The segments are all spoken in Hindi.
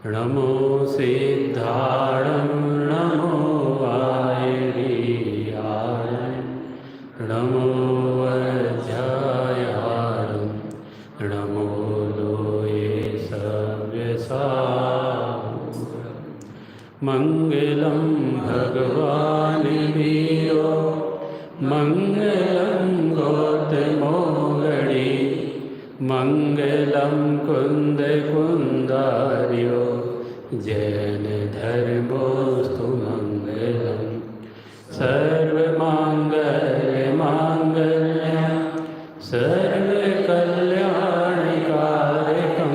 नमो सिद्धाणं नमो वायरियाणं नमो वज्रायाणं नमो लोये सव्यसाचिन् मंगलं भगवान् वीरो मंगलं गौतमोगणी मंगलं कुंदकुंदार्यो जैन धर्मोस्तु मंगलं सर्वमांगल्यमांगल्यं सर्वकल्याणकारकं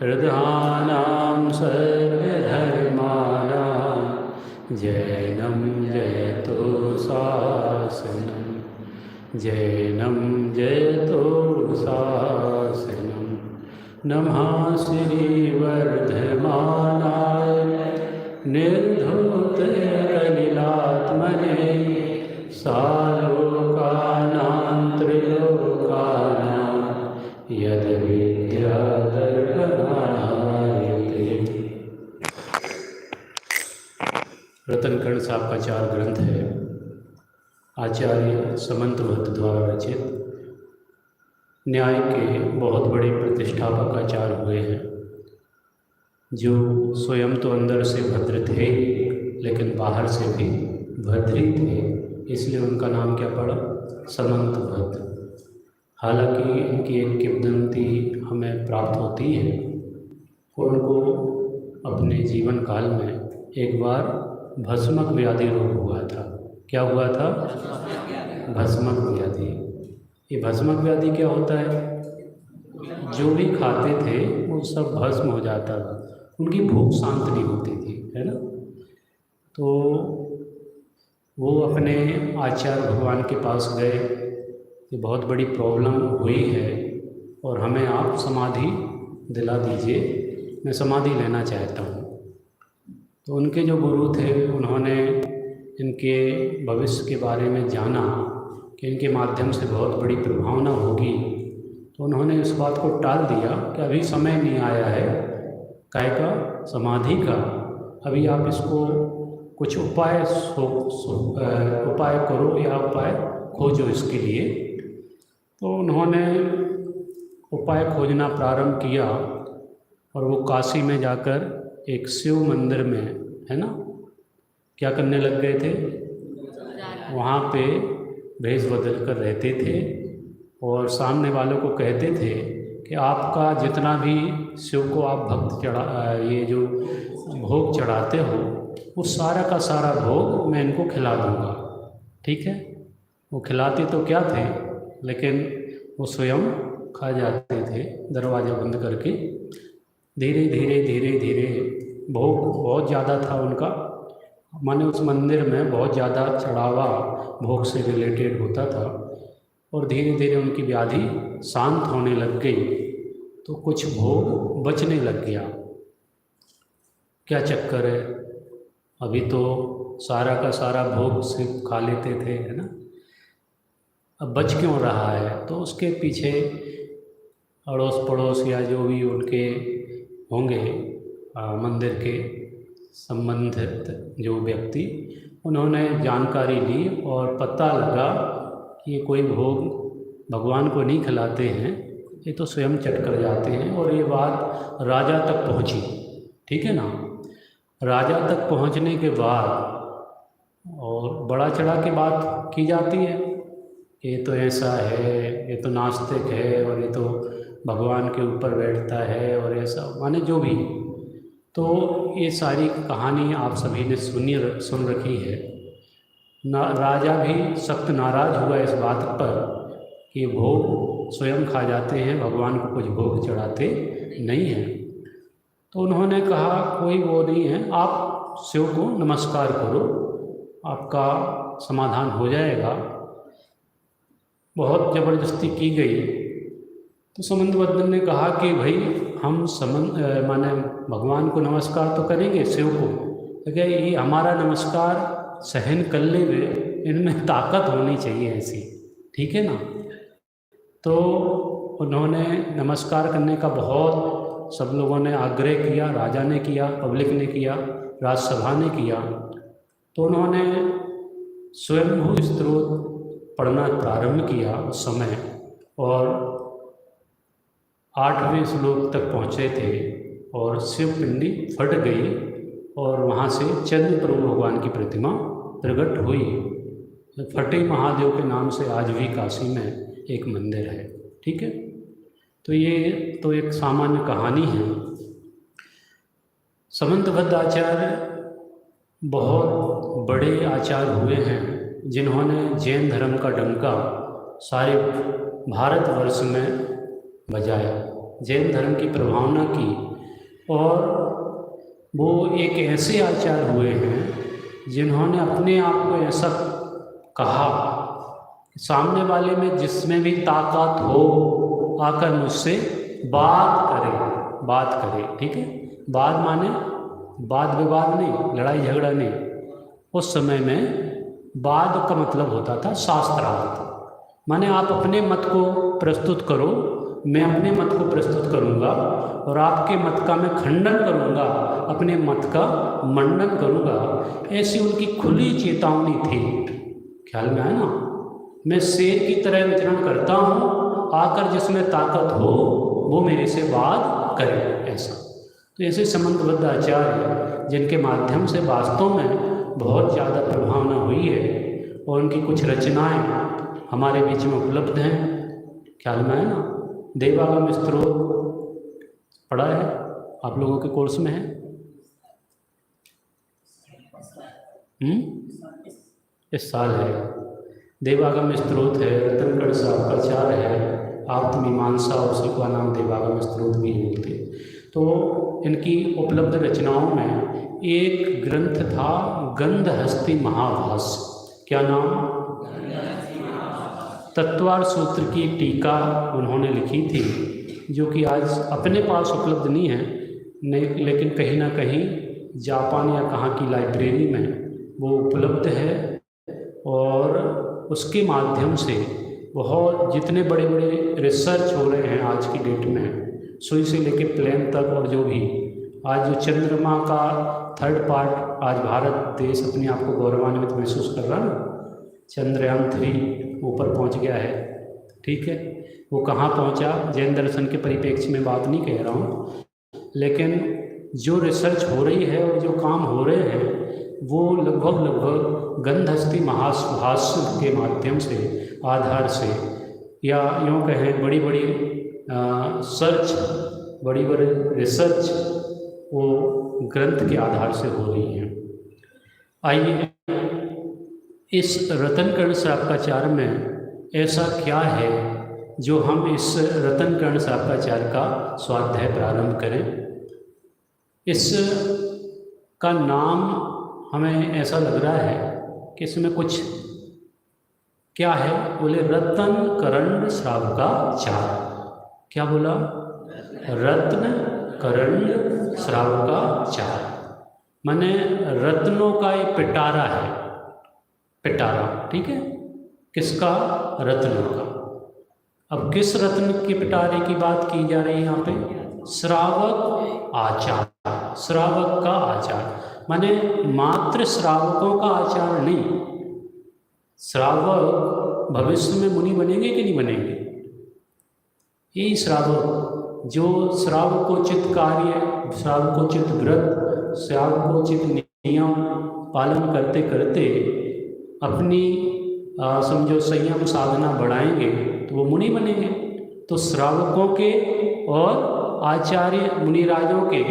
प्रधानां सर्वधर्माणां जैनं जयतु शासनं जैनं जयतु शासनं नमः श्रीवर्धमानाय निर्धूतकलिलात्मने सालोकानां त्रिलोकानां यद्विद्यादर्पणायते। रत्नकर्ण साहब का 4 ग्रंथ है, आचार्य समंत भट्ट द्वारा रचित। न्याय के बहुत बड़े प्रतिष्ठापक आचार्य हुए हैं, जो स्वयं तो अंदर से भद्र थे लेकिन बाहर से भी भद्री थे, इसलिए उनका नाम क्या पड़ा, समंत भट्ट। हालांकि इनकी एक किंवदंती हमें प्राप्त होती है। उनको अपने जीवन काल में एक बार भस्मक व्याधि रोग हुआ था। क्या हुआ था? भस्मक व्याधि। ये भस्मक व्याधि क्या होता है? जो भी खाते थे वो सब भस्म हो जाता था, उनकी भूख शांत नहीं होती थी, है ना। तो वो अपने आचार्य भगवान के पास गए कि बहुत बड़ी प्रॉब्लम हुई है और हमें आप समाधि दिला दीजिए, मैं समाधि लेना चाहता हूँ। तो उनके जो गुरु थे उन्होंने इनके भविष्य के बारे में जाना कि इनके माध्यम से बहुत बड़ी प्रभावना होगी, तो उन्होंने इस बात को टाल दिया कि अभी समय नहीं आया है काय का, समाधि का। अभी आप इसको कुछ उपाय करो या उपाय खोजो इसके लिए। तो उन्होंने उपाय खोजना प्रारंभ किया और वो काशी में जाकर एक शिव मंदिर में, है ना, क्या करने लग गए थे, वहाँ पे भेष बदल कर रहते थे और सामने वालों को कहते थे कि आपका जितना भी शिव को आप ये जो भोग चढ़ाते हो वो सारा का सारा भोग मैं इनको खिला दूँगा। ठीक है, वो खिलाते तो क्या थे लेकिन वो स्वयं खा जाते थे दरवाज़ा बंद करके। धीरे धीरे धीरे धीरे भोग बहुत ज़्यादा था उनका, माने उस मंदिर में बहुत ज़्यादा चढ़ावा भोग से रिलेटेड होता था और धीरे धीरे उनकी व्याधि शांत होने लग गई तो कुछ भोग बचने लग गया। क्या चक्कर है, अभी तो सारा का सारा भोग सिर्फ खा लेते थे, है ना, अब बच क्यों रहा है? तो उसके पीछे अड़ोस पड़ोस या जो भी उनके होंगे मंदिर के संबंधित जो व्यक्ति, उन्होंने जानकारी ली और पता लगा कि ये कोई भोग भगवान को नहीं खिलाते हैं, ये तो स्वयं चट कर जाते हैं। और ये बात राजा तक पहुंची, ठीक है ना। राजा तक पहुंचने के बाद और बड़ा चढ़ा के बात की जाती है, ये तो ऐसा है, ये तो नास्तिक है और ये तो भगवान के ऊपर बैठता है और ऐसा, माने जो भी। तो ये सारी कहानी आप सभी ने सुन रखी है ना। राजा भी सख्त नाराज़ हुआ इस बात पर कि भोग स्वयं खा जाते हैं, भगवान को कुछ भोग चढ़ाते नहीं हैं। तो उन्होंने कहा कोई वो नहीं है, आप शिव को नमस्कार करो, आपका समाधान हो जाएगा। बहुत ज़बरदस्ती की गई तो समंतवर्धन ने कहा कि भाई हम माने भगवान को नमस्कार तो करेंगे, शिव को, तो क्या ये हमारा नमस्कार सहन कर लेंगे, इनमें ताकत होनी चाहिए ऐसी, ठीक है ना। तो उन्होंने नमस्कार करने का बहुत सब लोगों ने आग्रह किया, राजा ने किया, पब्लिक ने किया, राजसभा ने किया, तो उन्होंने स्वयंभू स्त्रोत पढ़ना प्रारंभ किया उस समय, और 8वें श्लोक तक पहुँचे थे और शिव पिंडी फट गई और वहाँ से चंद्र प्रभु भगवान की प्रतिमा प्रकट हुई। फटे महादेव के नाम से आज भी काशी में एक मंदिर है। ठीक है, तो ये तो एक सामान्य कहानी है। समंतभद्र आचार्य बहुत बड़े आचार्य हुए हैं जिन्होंने जैन धर्म का डंका सारे भारतवर्ष में बजाया, जैन धर्म की प्रभावना की, और वो एक ऐसे आचार्य हुए हैं जिन्होंने अपने आप को ऐसा कहा, सामने वाले में जिसमें भी ताकत हो आकर मुझसे बात करे। ठीक है, बात माने वाद विवाद नहीं, लड़ाई झगड़ा नहीं। उस समय में वाद का मतलब होता था शास्त्रार्थ, माने आप अपने मत को प्रस्तुत करो, मैं अपने मत को प्रस्तुत करूंगा और आपके मत का मैं खंडन करूंगा, अपने मत का मंडन करूंगा। ऐसी उनकी खुली चेतावनी थी। ख्याल में आया ना? मैं शेर की तरह विचरण करता हूँ, आकर जिसमें ताकत हो वो मेरे से वाद करे, ऐसा। तो ऐसे समंतभद्र आचार्य जिनके माध्यम से वास्तव में बहुत ज़्यादा प्रभावना हुई है, और उनकी कुछ रचनाएं हमारे बीच में उपलब्ध हैं। ख्याल में है ना? देवागम स्त्रोत पढ़ा है आप लोगों के कोर्स में है? इस साल है। देवागम स्त्रोत है, रतनगढ़ साहब का चार है, आत्मीमांसा, उसी का नाम देवागम स्त्रोत भी बोलते। तो इनकी उपलब्ध रचनाओं में एक ग्रंथ था गंधहस्ती महाभाष्य। क्या नाम? तत्वार सूत्र की टीका उन्होंने लिखी थी, जो कि आज अपने पास उपलब्ध नहीं है, नहीं, लेकिन कहीं ना कहीं जापान या कहाँ की लाइब्रेरी में वो उपलब्ध है। और उसके माध्यम से बहुत जितने बड़े बड़े रिसर्च हो रहे हैं आज की डेट में, सुई से लेके प्लेन तक, और जो भी आज जो चंद्रमा का 3rd पार्ट आज भारत देश अपने आप को गौरवान्वित महसूस कर रहा है ना, चंद्रयान 3 ऊपर पहुंच गया है। ठीक है, वो कहाँ पहुंचा जैन दर्शन के परिप्रेक्ष्य में बात नहीं कह रहा हूँ, लेकिन जो रिसर्च हो रही है और जो काम हो रहे हैं वो लगभग गंधहस्ती महाभाष्य के माध्यम से, आधार से, या यूँ कहें बड़ी बड़ी सर्च, बड़ी बड़ी रिसर्च वो ग्रंथ के आधार से हो रही हैं। आइए, इस रतनकर्ण शाकाचार्य में ऐसा क्या है जो हम इस रतनकर्ण शाकाचार्य का स्वाध्याय प्रारंभ करें। इस का नाम हमें ऐसा लग रहा है कि इसमें कुछ क्या है, बोले रत्न कर्ण श्रावकाचार्य। क्या बोला? रत्न कर्ण श्रावकाचार्य, माने रत्नों का एक पिटारा है, पिटारा। ठीक है, किसका? रत्नों का। अब किस रत्न के पिटारे की बात की जा रही है यहाँ पे? श्रावक आचार्य, श्रावक का आचार्य, माने मात्र श्रावकों का आचार्य नहीं। श्रावक भविष्य में मुनि बनेंगे कि नहीं बनेंगे? ये श्रावक जो श्रावकोचित कार्य, श्रावकोचित व्रत, श्रावकोचित नियम पालन करते करते अपनी समझो संयम साधना बढ़ाएंगे तो वो मुनि बनेंगे। तो श्रावकों के और आचार्य मुनिराजों के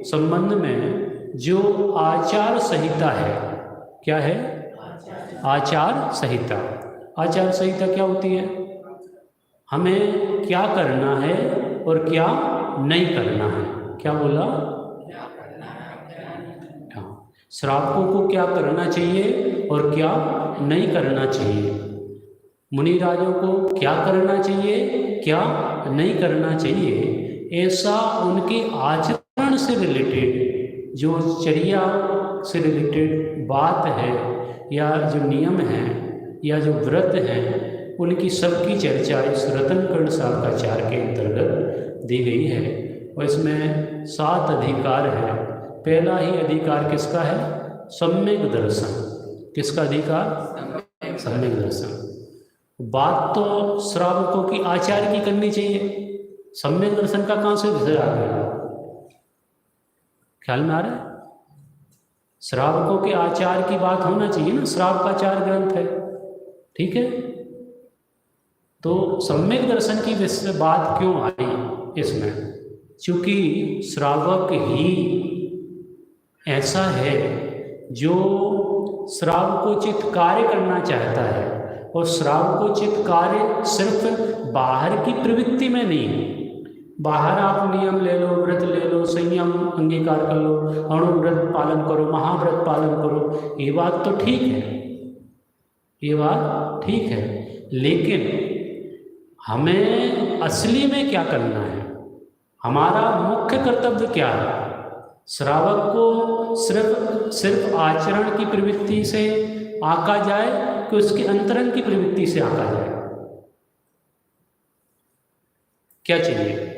संबंध में जो आचार संहिता है, क्या है? आचार संहिता। आचार संहिता क्या होती है? हमें क्या करना है और क्या नहीं करना है। क्या बोला? श्रावकों को क्या करना चाहिए और क्या नहीं करना चाहिए, मुनिराजों को क्या करना चाहिए, क्या नहीं करना चाहिए, ऐसा उनके आचरण से रिलेटेड, जो चर्या से रिलेटेड बात है, या जो नियम है, या जो व्रत हैं, उनकी सबकी चर्चा इस रतनकर्ण शाकाचार्य के अंतर्गत दी गई है। और इसमें 7 अधिकार है। पहला ही अधिकार किसका है? सम्यक दर्शन। किसका अधिकार? सम्यक दर्शन। बात तो श्रावकों की आचार्य की करनी चाहिए, सम्यक दर्शन का कहाँ से विषय आ गया? ख्याल में आ रहा है? श्रावकों के आचार की बात होना चाहिए ना, श्रावकाचार ग्रंथ है, ठीक है। तो सम्यक दर्शन की विषय बात क्यों आई इसमें? क्योंकि श्रावक ही ऐसा है जो श्रावकोचित कार्य करना चाहता है, और श्रावकोचित कार्य सिर्फ बाहर की प्रवृत्ति में नहीं है। बाहर आप नियम ले लो, व्रत ले लो, संयम अंगीकार कर लो, अणुव्रत पालन करो, महाव्रत पालन करो, ये बात तो ठीक है, ये बात ठीक है, लेकिन हमें असली में क्या करना है? हमारा मुख्य कर्तव्य क्या है? श्रावक को सिर्फ आचरण की प्रवृत्ति से आका जाए कि उसके अंतरंग की प्रवृत्ति से आका जाए? क्या चाहिए?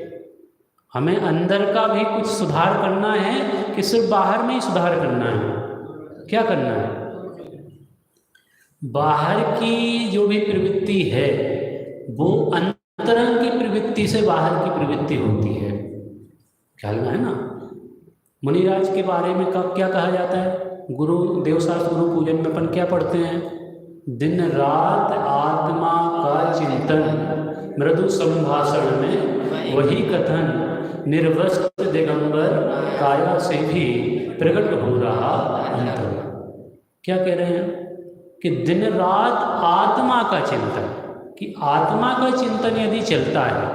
हमें अंदर का भी कुछ सुधार करना है कि सिर्फ बाहर में ही सुधार करना है? क्या करना है? बाहर की जो भी प्रवृत्ति है वो अंतरंग की प्रवृत्ति से बाहर की प्रवृत्ति होती है। ख्याल में है ना? मुनिराज के बारे में क्या कहा जाता है? गुरु देवशास्त्र गुरु पूजन में अपन क्या पढ़ते हैं? दिन रात आत्मा का चिंतन, मृदु संभाषण में वही कथन, निर्वस्त्र दिगंबर काया से भी प्रकट हो रहा अंतर। क्या कह रहे हैं? कि दिन रात आत्मा का चिंतन, कि आत्मा का चिंतन यदि चलता है,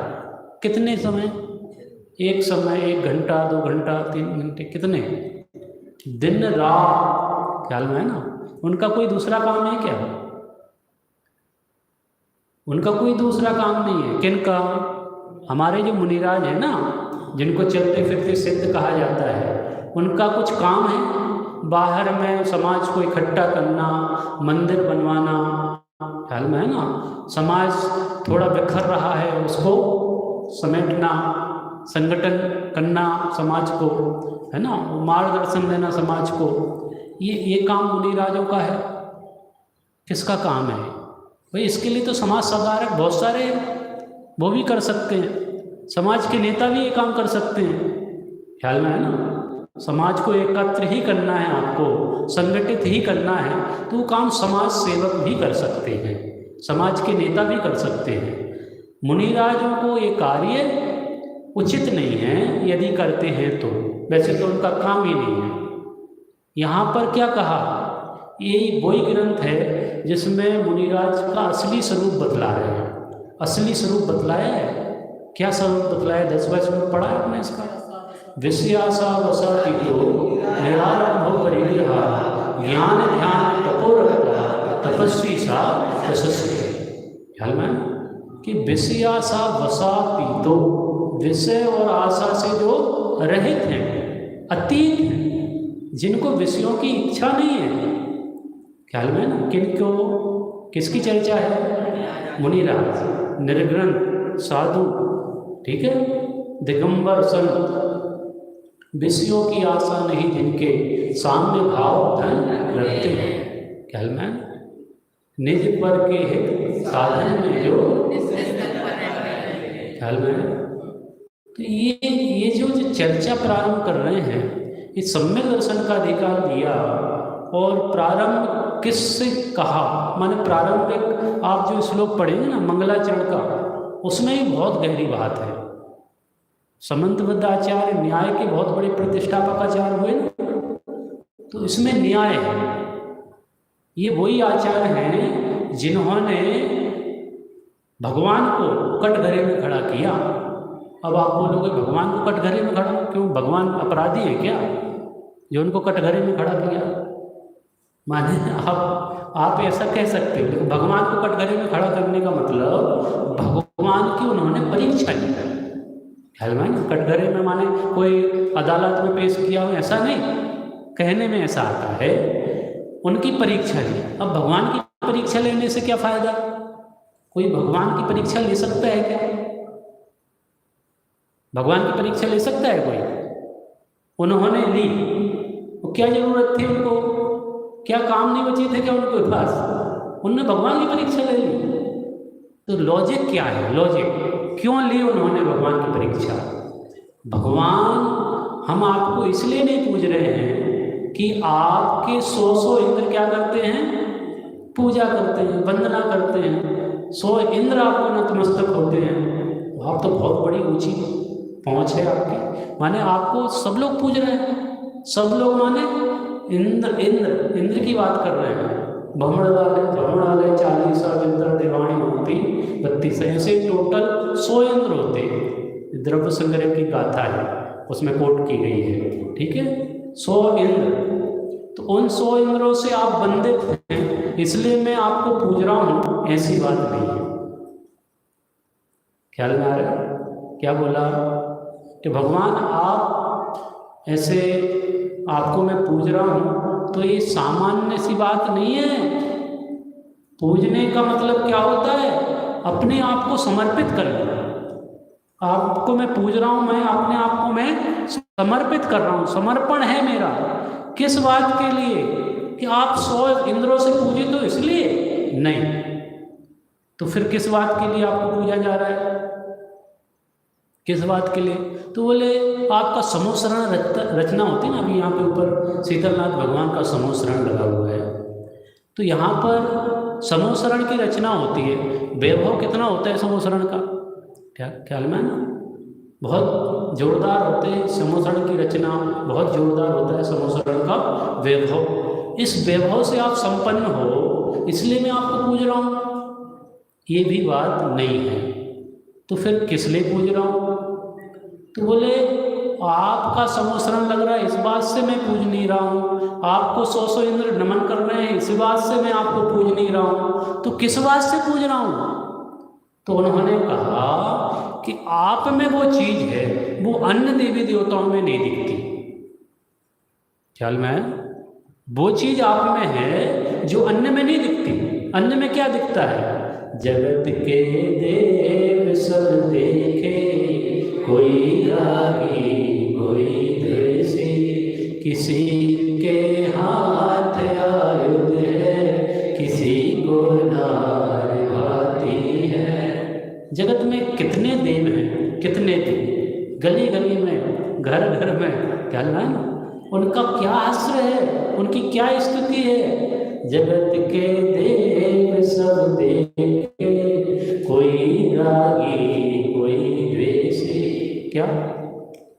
कितने समय? एक समय, 1 घंटा, 2 घंटा, 3 घंटे, कितने? दिन रात। ख्याल में है ना? उनका कोई दूसरा काम है क्या? उनका कोई दूसरा काम नहीं है। किनका? हमारे जो मुनिराज है ना, जिनको चलते फिरते सिद्ध कहा जाता है, उनका कुछ काम है बाहर में समाज को इकट्ठा करना, मंदिर बनवाना। ख्याल में है ना? समाज थोड़ा बिखर रहा है, उसको समेटना, संगठन करना समाज को, है ना, मार्गदर्शन देना समाज को। ये काम मुनिराजों का है। किसका काम है भाई? इसके लिए तो समाज सुधारक बहुत सारे वो भी कर सकते हैं, समाज के नेता भी ये काम कर सकते हैं। ख्याल में है ना? समाज को एकत्र ही करना है, आपको संगठित ही करना है, तो वो काम समाज सेवक भी कर सकते हैं, समाज के नेता भी कर सकते हैं। मुनिराजों को ये कार्य उचित नहीं है, यदि करते हैं तो वैसे तो उनका काम ही नहीं है। यहाँ पर क्या कहा? ये वही ग्रंथ है जिसमें मुनिराज का असली स्वरूप बतला रहे हैं। असली स्वरूप बतलाया है। क्या स्वरूप बतलाया? 10वां स्वरूप पढ़ा है आपने इसका? विषयासा वसाति तो निरारंभो परिग्रहा, ज्ञान ध्यान तपोरता तपस्वी सा यशस्वी। ख्याल में कि विषयासा वसाति तो, विषय और आशा से जो रहित हैं, अतीत हैं, जिनको विषयों की इच्छा नहीं है। ख्याल में ना? किनको, किसकी चर्चा है? मुनिराज, निर्ग्रंथ साधु, ठीक है, दिगंबर संत, विषयों की आशा नहीं जिनके साम्य भाव धन रखते हैं। ख्याल में? निज पर के हित साधन में जो, ख्याल में? तो ये जो चर्चा प्रारंभ कर रहे हैं, ये सम्यक दर्शन का अधिकार दिया। और प्रारंभ किससे कहा? माने प्रारंभिक आप जो श्लोक पढ़ेंगे ना मंगलाचरण का, उसमें ही बहुत गहरी बात है। समंतबद्ध आचार्य न्याय के बहुत बड़े प्रतिष्ठापक आचार्य हुए ना, तो इसमें न्याय है। ये वही आचार्य हैं जिन्होंने भगवान को कटघरे में खड़ा किया। अब आप बोलोगे भगवान को कटघरे में खड़ा क्यों? भगवान अपराधी है क्या जो उनको कटघरे में खड़ा किया? माने आप ऐसा कह सकते हो, लेकिन भगवान को कटघरे में खड़ा करने का मतलब भगवान की उन्होंने परीक्षा ली है। ख्याल में? कटघरे में माने कोई अदालत में पेश किया हो, ऐसा नहीं, कहने में ऐसा आता है, उनकी परीक्षा ली। अब भगवान की परीक्षा लेने से क्या फायदा? कोई भगवान की परीक्षा ले सकता है क्या? भगवान की परीक्षा ले सकता है कोई? उन्होंने ली, वो क्या जरूरत थी उनको, क्या काम नहीं बचे थे क्या उनके पास, उन्होंने भगवान की परीक्षा ले ली। तो लॉजिक क्या है? लॉजिक क्यों ली उन्होंने भगवान की परीक्षा? भगवान हम आपको इसलिए नहीं पूज रहे हैं कि आपके 100 इंद्र क्या करते हैं, पूजा करते हैं, वंदना करते हैं, 100 इंद्र आपको नतमस्तक होते हैं। आप तो बहुत बड़ी ऊंची पहुंच है आपकी, माने आपको सब लोग पूज रहे हैं, सब लोग माने इंद्र इंद्र इंद्र की बात कर रहे हैं। भ्रमणालय 40 इंद्र देवाणी होती 32, ऐसे टोटल 100 इंद्र होते। द्रव्य संग्रह की गाथा है, उसमें कोट की गई है, ठीक है, 100 इंद्र। तो उन 100 इंद्रों से आप वंदित हैं, इसलिए मैं आपको पूज रहा हूं, ऐसी बात नहीं है। ख्याल में आ रहा है क्या बोला? कि भगवान आप ऐसे आपको मैं पूज रहा हूं, तो ये सामान्य सी बात नहीं है। पूजने का मतलब क्या होता है? अपने आप को समर्पित करना। आपको मैं पूज रहा हूं, मैं अपने आप को मैं समर्पित कर रहा हूं, समर्पण है मेरा। किस बात के लिए? कि आप 100 इंद्रों से पूजे तो इसलिए नहीं, तो फिर किस बात के लिए आपको पूजा जा रहा है? किस बात के लिए? तो बोले आपका समूह शरण रचना होती है ना। अभी यहाँ पे ऊपर शीतलनाथ भगवान का समूह शरण लगा हुआ है, तो यहाँ पर समूह शरण की रचना होती है। वैभव कितना होता है समूह शरण का? क्या ख्याल में है ना? बहुत जोरदार होते हैं समूह शरण की रचना, बहुत जोरदार होता है समूह शरण का वैभव। इस वैभव से आप संपन्न हो, इसलिए मैं आपको पूज रहा हूँ, ये भी बात नहीं है। तो फिर किस लिए पूज रहा हूँ? तो बोले आपका समूह शरण लग रहा है, इस बात से मैं पूज नहीं रहा हूँ। आपको 100 इंद्र नमन कर रहे हैं, इस बात से मैं आपको पूज नहीं रहा हूँ। तो किस बात से पूज रहा हूँ? तो उन्होंने कहा कि आप में वो चीज है, वो अन्य देवी देवताओं में नहीं दिखती। ख्याल में है? वो चीज आप में है जो अन्य में नहीं दिखती। अन्य में क्या दिखता है? जगत के देव सब देखे, कोई रागी कोई द्वेषी, किसी के हाथ आयुध है, किसी को नार भाती है। जगत में कितने देव हैं, कितने देव, गली गली में, घर घर में, क्या ना, उनका क्या आश्रय है, उनकी क्या स्थिति है? जगत के देव सब देखे, कोई रागी कोई द्वेषी। क्या?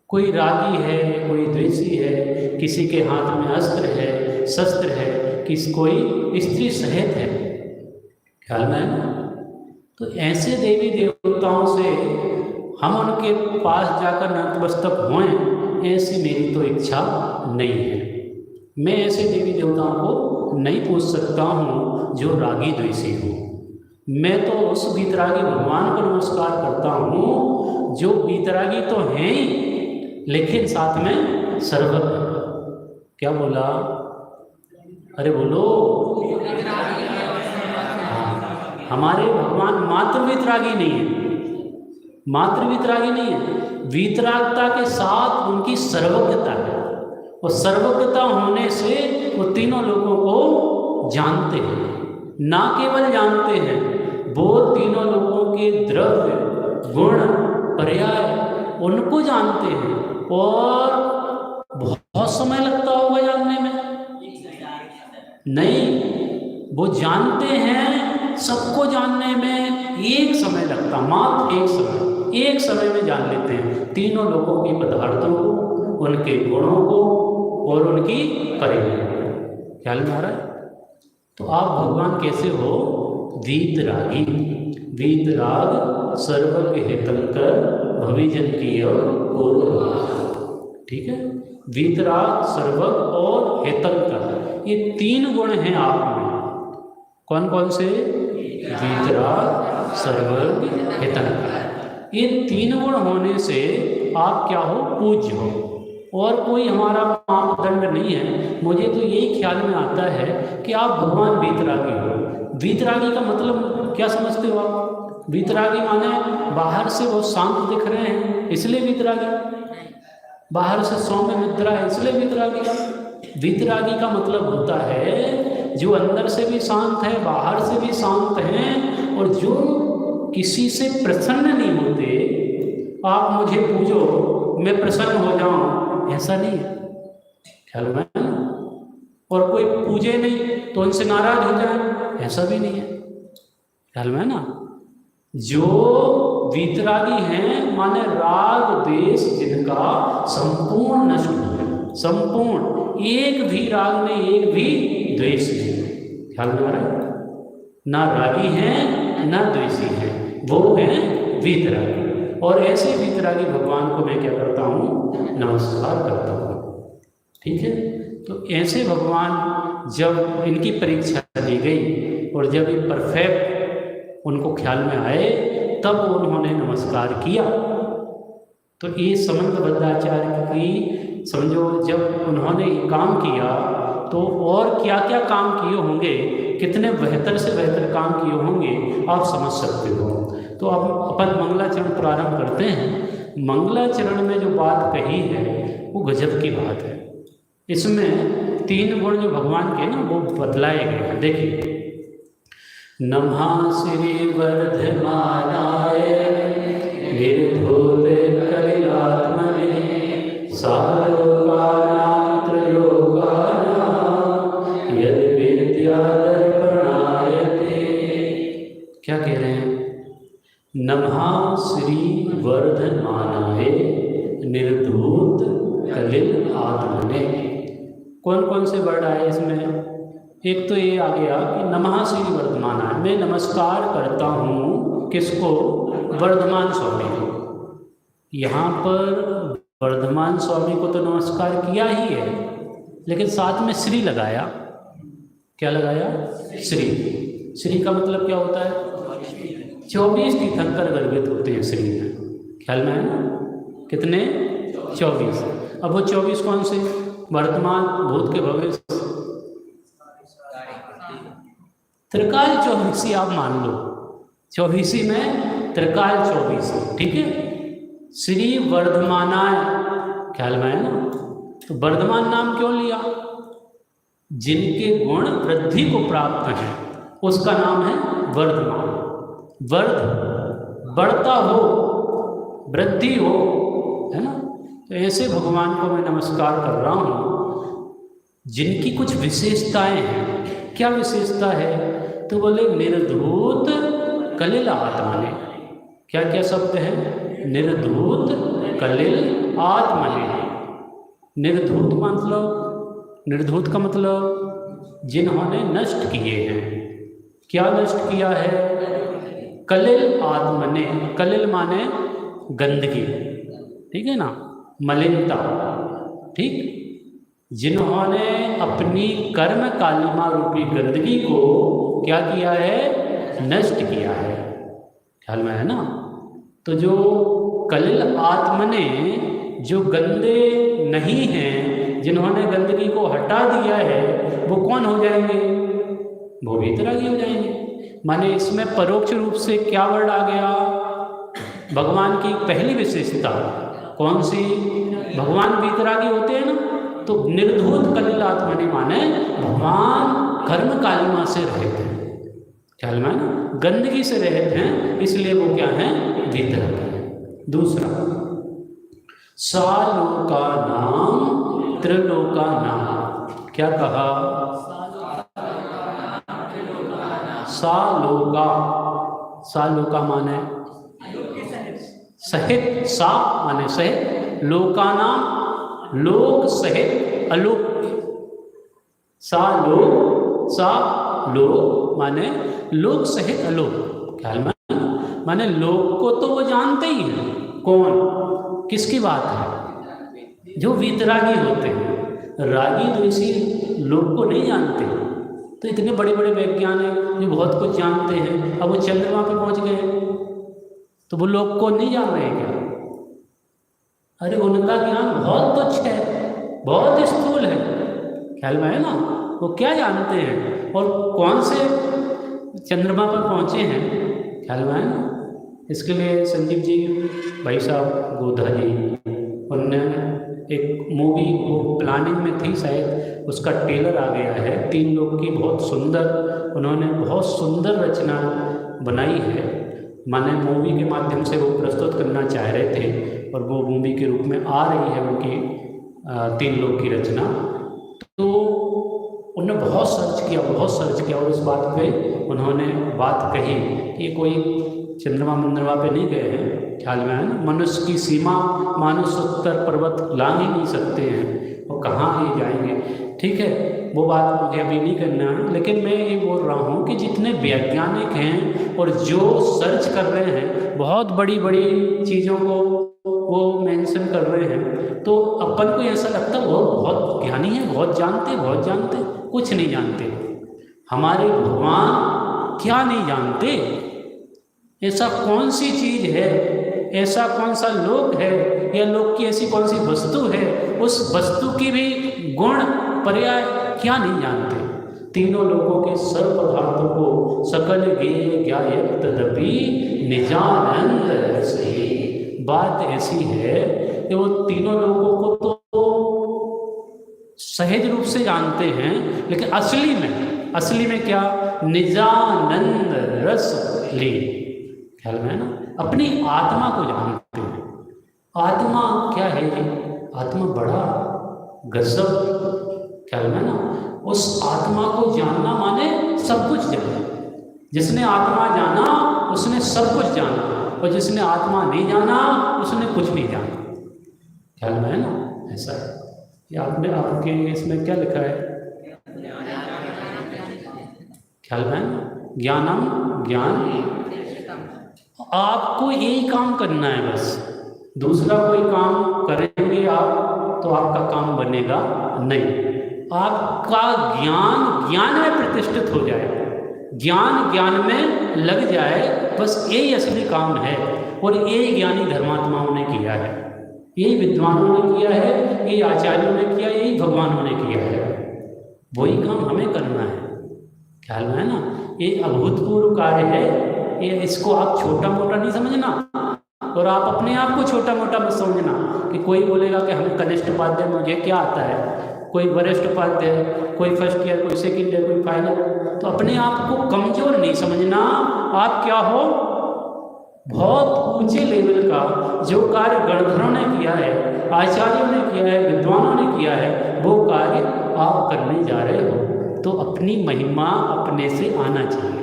कोई रागी है, कोई द्वेषी है, किसी के हाथ में अस्त्र है, शस्त्र है, कोई स्त्री सहित है। ख्याल में है ना? तो ऐसे देवी देवताओं से हम उनके पास जाकर नतमस्तक होएं, ऐसी मेरी तो इच्छा नहीं है। मैं ऐसे देवी देवताओं को नहीं पूछ सकता हूँ जो रागी द्वेषी हो। मैं तो उस वीतरागी भगवान को नमस्कार करता हूँ जो वीतरागी तो हैं ही, लेकिन साथ में सर्वज्ञ। क्या बोला? अरे बोलो। हमारे भगवान मात्र वीतरागी नहीं है, मात्र वीतरागी नहीं है, वीतरागता के साथ उनकी सर्वज्ञता है। और सर्वज्ञता होने से वो तीनों लोगों को जानते हैं। ना केवल जानते हैं, वो तीनों लोगों के द्रव्य गुण पर्याय उनको जानते हैं। और बहुत समय लगता होगा जानने में? नहीं, वो जानते हैं, सबको जानने में एक समय लगता, मात्र एक समय में जान लेते हैं तीनों लोगों के पदार्थों को, उनके गुणों को और उनकी पर्याय। ख्याल में आ रहा है? तो आप भगवान कैसे हो? वीतरागी। वीतराग सर्वज्ञ हेतंकर भविजन की ओर। ठीक है? वीतराग, सर्वज्ञ और हेतंकर, ये तीन गुण हैं आप में। कौन कौन से? वीतराग, सर्वज्ञ, हेतंकर। ये तीन गुण होने से आप क्या हो? पूज्य हो। और कोई हमारा मापदंड नहीं है। मुझे तो यही ख्याल में आता है कि आप भगवान वीतरागी हो। वीतरागी का मतलब क्या समझते हो आप? वीतरागी माने बाहर से वो शांत दिख रहे हैं इसलिए वीतरागी, बाहर से सौम्य मुद्रा है इसलिए वीतरागी। वीतरागी का मतलब होता है जो अंदर से भी शांत है, बाहर से भी शांत हैं, और जो किसी से प्रसन्न नहीं होते। आप मुझे पूजो मैं प्रसन्न हो जाऊं, ऐसा नहीं है, ख्याल में ना। और कोई पूजे नहीं तो उनसे नाराज हो जाए, ऐसा भी नहीं है, ख्याल में ना। जो वीतरागी हैं माने राग द्वेष जिनका संपूर्ण नष्ट हो, संपूर्ण, एक भी राग नहीं एक भी द्वेष नहीं, ख्याल में आ रहा है। ना रागी हैं ना द्वेषी हैं, वो हैं वीतरागी। और ऐसे वीतरागी भगवान को मैं क्या करता हूँ, नमस्कार करता हूँ, ठीक है। तो ऐसे भगवान जब इनकी परीक्षा ली गई और जब ये परफेक्ट उनको ख्याल में आए तब उन्होंने नमस्कार किया। तो ये समंत भद्राचार्य की समझो, जब उन्होंने ये काम किया तो और क्या क्या काम किए होंगे, कितने बेहतर से बेहतर काम किए होंगे आप समझ सकते हो। तो अब अपन मंगलाचरण प्रारंभ करते हैं। मंगलाचरण में जो बात कही है वो गजब की बात है। इसमें 3 गुण जो भगवान के ना वो बतलाए गए हैं। देखिए, नमः श्री वर्धमानाय निर्धूत कलिलात्मने सालोकानां त्रयोगानां यद विद्यादर्पणायते। क्या कह रहे हैं? नमः श्री वर्धमानाय निर्धूत कलिल आत्मने। कौन कौन से वर्ड आए इसमें? एक तो ये आ गया कि नमः श्री वर्धमानाय, मैं नमस्कार करता हूँ किसको? वर्धमान स्वामी को। यहाँ पर वर्धमान स्वामी को तो नमस्कार किया ही है, लेकिन साथ में श्री लगाया। क्या लगाया? श्री। श्री का मतलब क्या होता है? 24 तीर्थंकर गर्भित होते हैं श्री में, ख्याल में है ना? कितने? 24। अब वो 24 कौन से? वर्तमान, भूत के भविष्य, त्रिकाल 24 आप मान लो। 24 में त्रिकाल 24, ठीक है। श्री वर्धमानाय, ख्याल में है ना? तो वर्धमान नाम क्यों लिया? जिनके गुण वृद्धि को प्राप्त हैं उसका नाम है वर्धमान। वर्ध, बढ़ता हो, वृद्धि हो, है ना? तो ऐसे भगवान को मैं नमस्कार कर रहा हूँ जिनकी कुछ विशेषताएं हैं। क्या विशेषता है? तो बोले निर्धूत कलिल आत्मने। क्या क्या शब्द है? निर्धूत कलिल आत्मने। निर्धूत मतलब, निर्धूत का मतलब जिन्होंने नष्ट किए हैं। क्या नष्ट किया है? कलिल आत्मने। कलिल माने गंदगी, ठीक है ना? मलिनता, ठीक। जिन्होंने अपनी कर्म कालिमा रूपी गंदगी को क्या किया है? नष्ट किया है, ख्याल में है ना? तो जो कलिल आत्मने, जो गंदे नहीं हैं, जिन्होंने गंदगी को हटा दिया है, वो कौन हो जाएंगे? वो वीतरागी हो जाएंगे। माने इसमें परोक्ष रूप से क्या वर्ड आ गया? भगवान की पहली विशेषता कौन सी? भगवान वीतरागी होते हैं ना, तो निर्धूत कलिल आत्मने माने भगवान कर्म कालिमा से रहित हैं, ख्याल में ना? गंदगी से रहित हैं, इसलिए वो क्या है? वीतरागी। दूसरा, सालोका नाम त्रिलोका नाम। क्या कहा? सालोका। सालोका माने सहित, सा माने सहित, लोकाना लोक सहित अलोक। सा लोक, सा लोक माने लोक सहित अलोक, ख्याल में? माने लोक को तो वो जानते ही हैं। कौन? किसकी बात है? जो वीतरागी होते हैं। रागी द्वेषी लोक को नहीं जानते। तो इतने बड़े बड़े वैज्ञानिक जो बहुत कुछ जानते हैं, अब वो चंद्रमा पे पहुंच गए तो वो लोक को नहीं जान रहे क्या? अरे उनका ज्ञान बहुत तुच्छ है, बहुत स्थूल है, ख्याल में है ना? वो क्या जानते हैं? और कौन से चंद्रमा पर पहुंचे हैं ख्याल में है ना। इसके लिए संजीव जी, भाई साहब गोधा जी, उनने एक मूवी वो प्लानिंग में थी शायद, उसका ट्रेलर आ गया है। 3 लोग की बहुत सुंदर, उन्होंने बहुत सुंदर रचना बनाई है। माने मूवी के माध्यम से वो प्रस्तुत करना चाह रहे थे और वो मूवी के रूप में आ रही है उनकी 3 लोग की रचना। तो उन्होंने बहुत सर्च किया और इस बात पे उन्होंने बात कही कि कोई चंद्रमा मंद्रमा पे नहीं गए हैं, ख्याल में है ना। मनुष्य की सीमा मानुष उत्तर पर्वत लांघ ही नहीं सकते हैं, और कहाँ ये जाएंगे। ठीक है, वो बात मुझे अभी नहीं करना है, लेकिन मैं ये बोल रहा हूँ कि जितने वैज्ञानिक हैं और जो सर्च कर रहे हैं, बहुत बड़ी बड़ी चीज़ों को वो मेंशन कर रहे हैं, तो अपन को ऐसा लगता है वो बहुत ज्ञानी है, बहुत जानते, कुछ नहीं जानते। हमारे भगवान क्या नहीं जानते? ऐसा कौन सी चीज है, ऐसा कौन सा लोक है, या लोक की ऐसी कौन सी वस्तु है, उस वस्तु की भी गुण पर्याय क्या नहीं जानते। तीनों लोगों के सर्व पदार्थों को सकल ज्ञेय ज्ञायत तदपि निजानंद रसहि। बात ऐसी है कि वो तीनों लोगों को तो सहज रूप से जानते हैं, लेकिन असली में क्या, निजानंद रस ले, ख्याल में है ना, अपनी आत्मा को जानते हैं। आत्मा क्या है ये? आत्मा बड़ा गजब, ख्याल में ना। उस आत्मा को जानना माने सब कुछ जाना। जिसने आत्मा जाना उसने सब कुछ जाना, और जिसने आत्मा नहीं जाना उसने कुछ नहीं जाना, ख्याल में है ना। ऐसा है। ये आपने आपके इसमें क्या लिखा है? ख्याल में है ना, ज्ञानम ज्ञान। आपको यही काम करना है बस, दूसरा कोई काम करेंगे आप तो आपका काम बनेगा नहीं। आपका ज्ञान में प्रतिष्ठित हो जाए, ज्ञान में लग जाए, बस यही असली काम है। और यही ज्ञानी धर्मात्माओं ने किया है, यही विद्वानों ने किया है, यही आचार्यों ने किया, यही भगवानों ने किया है। वही काम हमें करना है, ख्याल में है ना। ये अभूतपूर्व कार्य है, ये इसको आप छोटा मोटा नहीं समझना, और आप अपने आप को छोटा मोटा मत समझना कि कोई बोलेगा कि हमें कनिष्ठ उपाध्याय, मुझे क्या आता है, कोई वरिष्ठ उपाध्याय, कोई फर्स्ट ईयर, कोई सेकंड ईयर, कोई फाइनल। तो अपने आप को कमजोर नहीं समझना। आप क्या हो, बहुत ऊंचे लेवल का जो कार्य गणधरों ने किया है, आचार्यों ने किया है, विद्वानों ने किया है, वो कार्य आप करने जा रहे हो। तो अपनी महिमा अपने से आना चाहिए।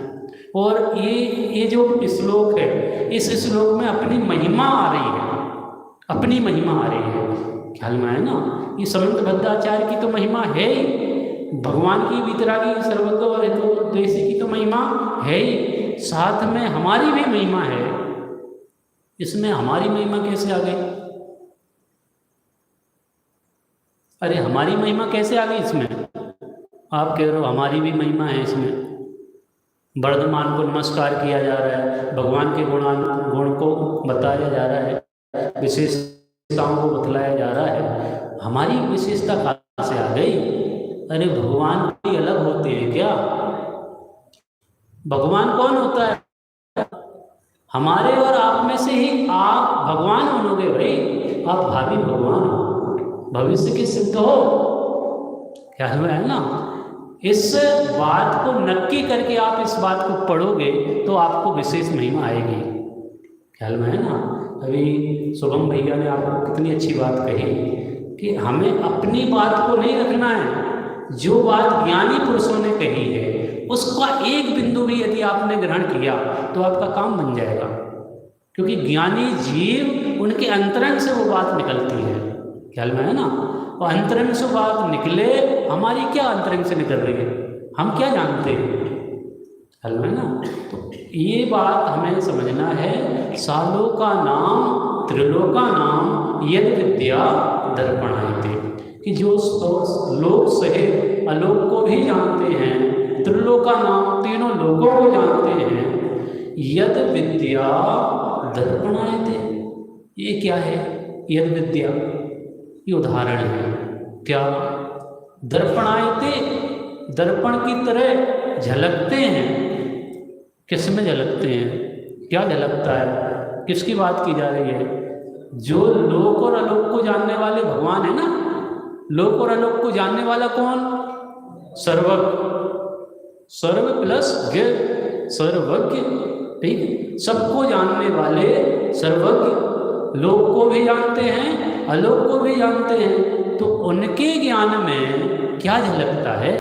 और ये जो श्लोक है, इस श्लोक में अपनी महिमा आ रही है, अपनी महिमा आ रही है, ख्याल में है ना। ये समंत भद्राचार्य की तो महिमा है ही, भगवान की वितरागी सर्वज्ञ हेतुदेशी की तो महिमा है ही, साथ में हमारी भी महिमा है। इसमें हमारी महिमा कैसे आ गई? अरे हमारी महिमा कैसे आ गई इसमें? आप कह रहे हो हमारी भी महिमा है इसमें। वर्धमान को नमस्कार किया जा रहा है, भगवान के गुण को बताया जा रहा है, विशेषताओं को बतलाया जा रहा है। हमारी विशेषता कहाँ से आ गई? अरे भगवान भी अलग होते हैं क्या? भगवान कौन होता है? हमारे और आप में से ही आप भगवान बनोगे भाई। आप भावी भगवान हो, भविष्य के सिद्ध हो, क्या है ना। इस बात को नक्की करके आप इस बात को पढ़ोगे तो आपको विशेष महिमा आएगी, ख्याल में है ना। अभी शुभम भैया ने आपको कितनी अच्छी बात कही कि हमें अपनी बात को नहीं रखना है, जो बात ज्ञानी पुरुषों ने कही है उसका एक बिंदु भी यदि आपने ग्रहण किया तो आपका काम बन जाएगा। क्योंकि ज्ञानी जीव उनके अंतरंग से वो बात निकलती है, ख्याल में है ना। और अंतरंग से बात निकले, हमारी क्या अंतरंग से निकल रही है, हम क्या जानते हैं, ख्याल में ना। तो ये बात हमें समझना है। सालोका नाम त्रिलोका नाम यद विद्या दर्पणायते, कि जो लोक सहित अलोक को भी जानते हैं, त्रिलोका नाम तीनों लोगों को जानते हैं, यद विद्या दर्पणायते। ये क्या है यद विद्या? ये उदाहरण है। क्या? दर्पणायते, दर्पण की तरह झलकते हैं। किस में झलकते हैं? क्या झलकता है? किसकी बात की जा रही है? जो लोक और अलोक को जानने वाले भगवान है ना। लोक और अलोक को जानने वाला कौन? सर्वज्ञ। सर्व प्लस ज्ञ, सर्वज्ञ। ठीक है, सबको जानने वाले सर्वज्ञ, लोक को भी जानते हैं, अलोक को भी जानते हैं। तो उनके ज्ञान में क्या झलकता है?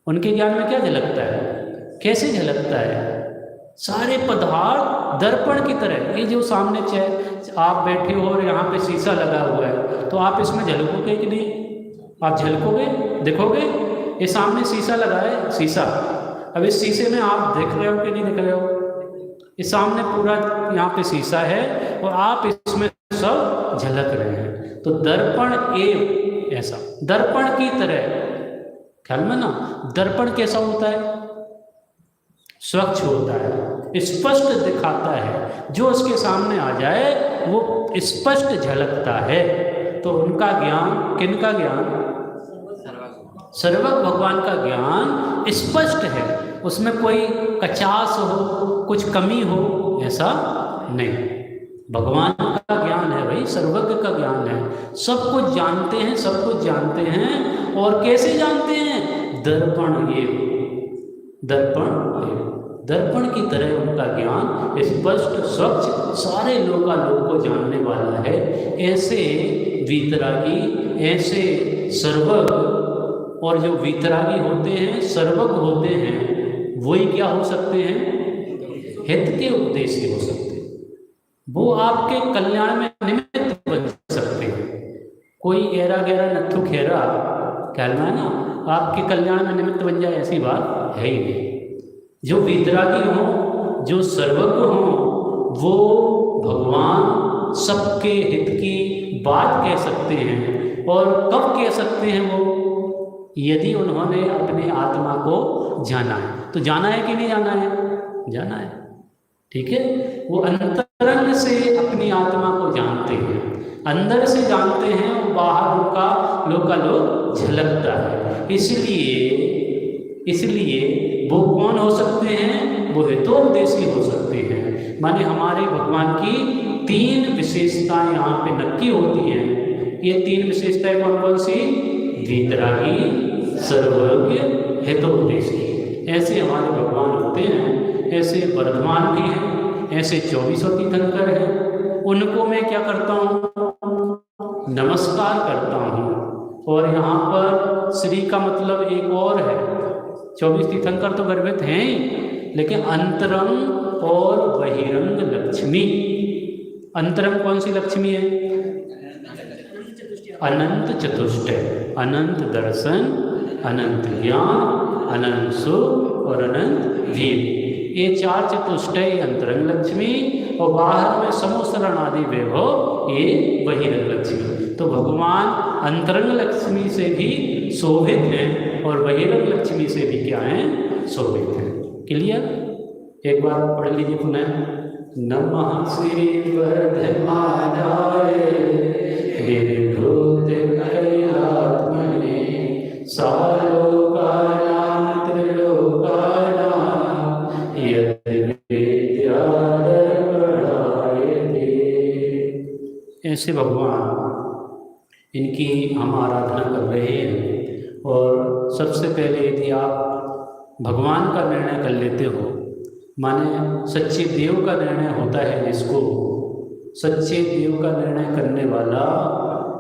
उनके ज्ञान में क्या झलकता है? कैसे झलकता है? सारे पदार्थ दर्पण की तरह, ये जो सामने चेयर आप बैठे हो और यहाँ पे शीशा लगा हुआ है, तो आप इसमें झलकोगे कि नहीं? आप झलकोगे, देखोगे? ये सामने शीशा लगा है, शीशा। अब इस शीशे में आप देख रहे हो कि नहीं देख रहे हो? इस सामने पूरा यहाँ पे शीशा है और आप इसमें सब झलक रहे हैं। तो दर्पण एक ऐसा दर्पण की तरह, ख्याल में ना, दर्पण कैसा होता है? स्वच्छ होता है, स्पष्ट दिखाता है, जो उसके सामने आ जाए वो स्पष्ट झलकता है। तो उनका ज्ञान, किनका ज्ञान? सर्वज्ञ भगवान का ज्ञान स्पष्ट है, उसमें कोई कचास हो, कुछ कमी हो, ऐसा नहीं। भगवान का ज्ञान है भाई, सर्वज्ञ का ज्ञान है, सब कुछ जानते हैं, सब कुछ जानते हैं। और कैसे जानते हैं? दर्पण ये, दर्पण ये, दर्पण की तरह उनका ज्ञान स्पष्ट, स्वच्छ, सारे लोकालोक को जानने वाला है। ऐसे वीतरागी, ऐसे सर्वज्ञ, और जो वीतरागी होते हैं, सर्वज्ञ होते हैं, वही क्या हो सकते हैं? हित के उपदेशी हो सकते हैं। वो आपके कल्याण में निमित्त बन सकते हैं। कोई एरा गहरा नत्थु खेरा, ख्याल में है ना, आपके कल्याण में निमित्त बन जाए, ऐसी बात है ही नहीं। जो वीतरागी हो, जो सर्वज्ञ हो, वो भगवान सबके हित की बात कह सकते हैं। और कब कह सकते हैं वो? यदि उन्होंने अपने आत्मा को जाना है। तो जाना है कि नहीं जाना है? जाना है, ठीक है। वो अंतरंग से अपनी आत्मा को जानते हैं, अंदर से जानते हैं, और बाहर उनका लोकालोक झलकता है। इसलिए वो कौन हो सकते हैं? वो हितोपदेशी हो सकते हैं। माने हमारे भगवान की 3 विशेषताएं यहाँ पे नक्की होती हैं। ये 3 विशेषताएं कौन कौन सी? वीतरागी, सर्वज्ञ, हितोपदेशी। ऐसे हमारे भगवान होते हैं। ऐसे वर्धमान भी हैं, ऐसे 24 तीर्थंकर हैं। उनको मैं क्या करता हूँ? नमस्कार करता हूँ। और यहाँ पर श्री का मतलब एक और है। 24 तीर्थंकर तो गर्भित हैं ही, लेकिन अंतरंग और बहिरंग लक्ष्मी। अंतरंग कौन सी लक्ष्मी है? अनंत चतुष्टय, अनंत दर्शन, अनंत ज्ञान, अनंत सुख और अनंत वीर। ये 4 चतुष्टय अंतरंग लक्ष्मी, और बाहर में समोसरण आदि वैभव, ये बहिरंग लक्ष्मी। तो भगवान अंतरंग लक्ष्मी से भी शोभित हैं और बहिरंग लक्ष्मी से भी क्या हैं? शोभित हैं। क्लियर? एक बार पढ़ लीजिए पुनः। नमः श्री वर्धमानाय निर्भूत कैलात्मने सालोकानां त्रिलोकानां यद् विद्यादर्पणायते। ऐसे भगवान, इनकी हम आराधना कर रहे हैं। और सबसे पहले यदि आप भगवान का निर्णय कर लेते हो, माने सच्चे देव का निर्णय होता है जिसको, सच्चे देव का निर्णय करने वाला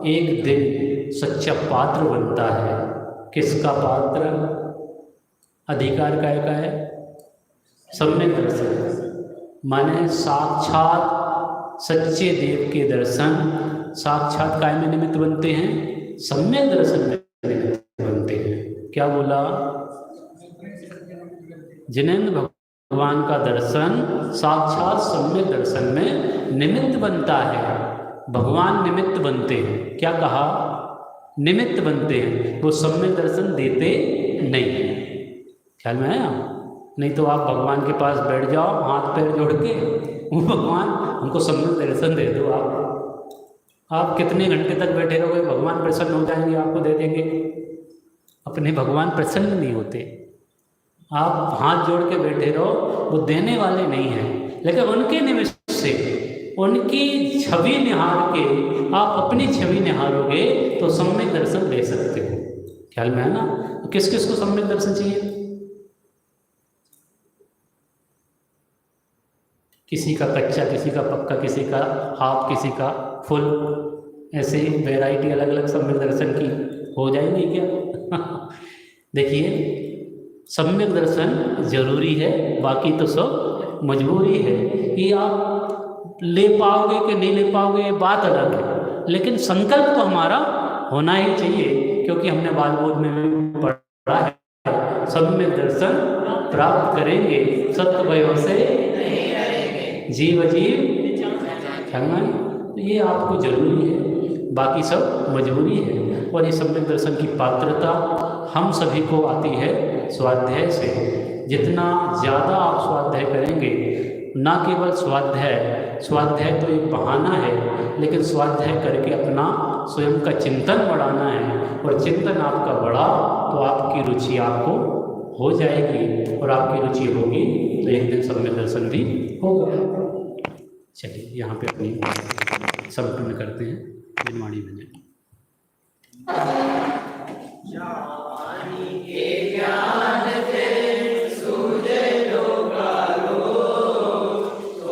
एक दिन सच्चा पात्र बनता है। किसका पात्र? अधिकार काय का है? सम्यक दर्शन। माने साक्षात सच्चे देव के दर्शन साक्षात काय में निमित्त बनते हैं? सम्यक दर्शन में निमित्त बनते हैं। क्या बोला? जिनेंद्र भगवान का दर्शन साक्षात सम्यक दर्शन में निमित्त बनता है। भगवान निमित्त बनते हैं। क्या कहा? निमित्त बनते हैं, वो सम्यक दर्शन देते नहीं हैं। ख्याल में है आप? नहीं तो आप भगवान के पास बैठ जाओ हाथ पैर जोड़ के, वो भगवान उनको सम्यक दर्शन दे दो। आप कितने घंटे तक बैठे रहोगे? भगवान प्रसन्न हो जाएंगे, आपको दे देंगे। अपने भगवान प्रसन्न नहीं होते। आप हाथ जोड़ के बैठे रहो, वो देने वाले नहीं हैं, लेकिन उनके निमित्त से, उनकी छवि निहार के आप अपनी छवि निहारोगे तो सम्यक दर्शन ले सकते हो। ख्याल में है ना? तो किस किस को सम्यक दर्शन चाहिए? किसी का कच्चा, किसी का पक्का, किसी का हाफ, किसी का फुल, ऐसे ही वैरायटी अलग अलग सम्यक दर्शन की हो जाएगी क्या? देखिए, सम्यक दर्शन जरूरी है, बाकी तो सब मजबूरी है। कि आप ले पाओगे कि नहीं ले पाओगे ये बात अलग है, लेकिन संकल्प तो हमारा होना ही चाहिए, क्योंकि हमने बाल बोध में भी पढ़ा है, सम्यक दर्शन प्राप्त करेंगे सत्य वयों से जीव जीव क्षमा। तो ये आपको जरूरी है, बाकी सब मजबूरी है। और ये सम्यक दर्शन की पात्रता हम सभी को आती है स्वाध्याय से। जितना ज़्यादा आप स्वाध्याय करेंगे, ना केवल स्वाध्याय तो एक बहाना है, लेकिन स्वाध्याय करके अपना स्वयं का चिंतन बढ़ाना है, और चिंतन आपका बढ़ा तो आपकी रुचि आपको हो जाएगी, और आपकी रुचि होगी तो एक दिन सम्यक दर्शन भी होगा। चलिए यहाँ पे अपनी संपूर्ण करते हैं दिनवाणी भजन।